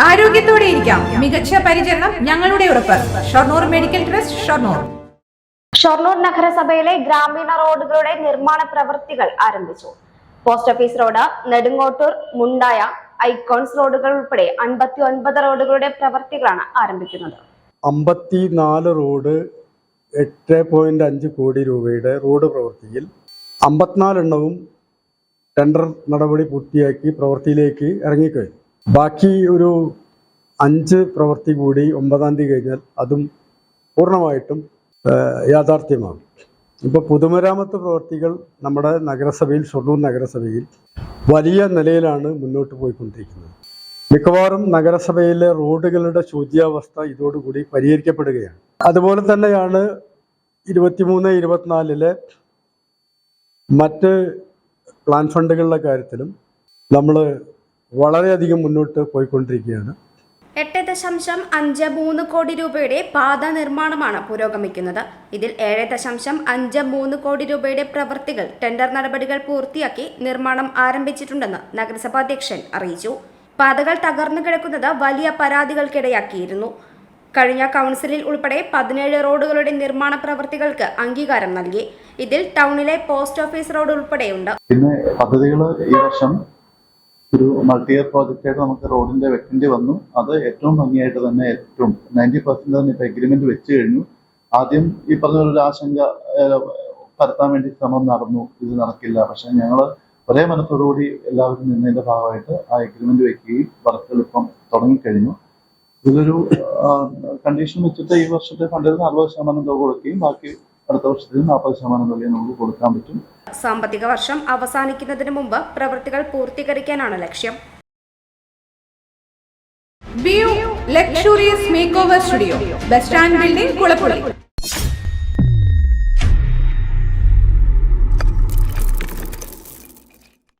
ആരോഗ്യത്തോടെ ഇരിക്കാം. മികച്ച പരിചരണം ഞങ്ങളുടെ ഉറപ്പ്. Shoranur medical trust, Shoranur. ഷൊർണൂർ നഗരസഭയിലെ ഗ്രാമീണ റോഡുകളുടെ നിർമ്മാണ പ്രവൃത്തികൾ ആരംഭിച്ചു. Post office road, Nedungottur, Mundaya, icons റോഡുകൾ ഉൾപ്പെടെ 59 റോഡുകളുടെ പ്രവൃത്തികളാണ് ആരംഭിക്കുന്നത്. 54 റോഡ് 8.5 കോടി രൂപയുടെ റോഡ് പ്രവൃത്തിയിൽ 54 എണ്ണവും ടെൻഡർ നടപടി പൂർത്തിയാക്കി പ്രവൃത്തിയിലേക്ക് ഇറങ്ങിക്കഴിഞ്ഞു. ബാക്കി ഒരു 5 പ്രവൃത്തി കൂടി 9-ാം തീയതി കഴിഞ്ഞാൽ അതും പൂർണ്ണമായിട്ടും യാഥാർത്ഥ്യമാകും. ഇപ്പോൾ പൊതുമരാമത്ത് പ്രവൃത്തികൾ നമ്മുടെ നഗരസഭയിൽ, ഷൊർണൂർ നഗരസഭയിൽ വലിയ നിലയിലാണ് മുന്നോട്ട് പോയിക്കൊണ്ടിരിക്കുന്നത്. മിക്കവാറും നഗരസഭയിലെ റോഡുകളുടെ ശോച്യാവസ്ഥ ഇതോടുകൂടി പരിഹരിക്കപ്പെടുകയാണ്. അതുപോലെ തന്നെയാണ് 23-24 മറ്റ് പ്ലാൻ ഫണ്ടുകളുടെ കാര്യത്തിലും നമ്മൾ വളരെയധികം മുന്നോട്ട് പോയിക്കൊണ്ടിരിക്കുകയാണ്. 8.53 കോടി രൂപയുടെ പാത നിർമ്മാണമാണ് പുരോഗമിക്കുന്നത്. ഇതിൽ 7.53 കോടി രൂപയുടെ പ്രവൃത്തികൾ ടെൻഡർ നടപടികൾ പൂർത്തിയാക്കി നിർമ്മാണം ആരംഭിച്ചിട്ടുണ്ടെന്ന് നഗരസഭാ അധ്യക്ഷൻ അറിയിച്ചു. പാതകൾ തകർന്നു കിടക്കുന്നത് വലിയ പരാതികൾക്കിടയാക്കിയിരുന്നു. കഴിഞ്ഞ കൗൺസിലിൽ ഉൾപ്പെടെ 17 റോഡുകളുടെ നിർമ്മാണ പ്രവൃത്തികൾക്ക് അംഗീകാരം നൽകി. ഇതിൽ ടൗണിലെ പോസ്റ്റ് ഓഫീസ് റോഡ് ഉൾപ്പെടെയുണ്ട്. പിന്നെ പദ്ധതികൾ ഈ വർഷം ഒരു മൾട്ടി ഇയർ പ്രോജക്റ്റായിട്ട് നമുക്ക് റോഡിന്റെ വെക്കേണ്ടി വന്നു. അത് ഏറ്റവും ഭംഗിയായിട്ട് തന്നെ 90% തന്നെ ഇപ്പൊ എഗ്രിമെന്റ് വെച്ച് കഴിഞ്ഞു. ആദ്യം ഈ പറഞ്ഞ ഒരു ആശങ്ക പരത്താൻ വേണ്ടി ശ്രമം നടന്നു, ഇത് നടക്കില്ല. പക്ഷെ ഞങ്ങൾ ഒരേ മനത്തോടുകൂടി എല്ലാവരും നിന്നതിന്റെ ഭാഗമായിട്ട് ആ എഗ്രിമെന്റ് വെക്കുകയും വർക്കുകൾ ഇപ്പം തുടങ്ങിക്കഴിഞ്ഞു. ഇതിലൊരു കണ്ടീഷൻ വെച്ചിട്ട് ഈ വർഷത്തെ ഫണ്ടിൽ 60% തുക കൊടുക്കുകയും ബാക്കി അടുത്ത വർഷത്തിൽ 40% തുക നമുക്ക് കൊടുക്കാൻ പറ്റും. സാമ്പത്തിക വർഷം അവസാനിക്കുന്നതിന് മുമ്പ് പ്രവൃത്തികൾ പൂർത്തീകരിക്കാനാണ് ലക്ഷ്യം. View luxurious make over studio, bus stand building, Kulappully.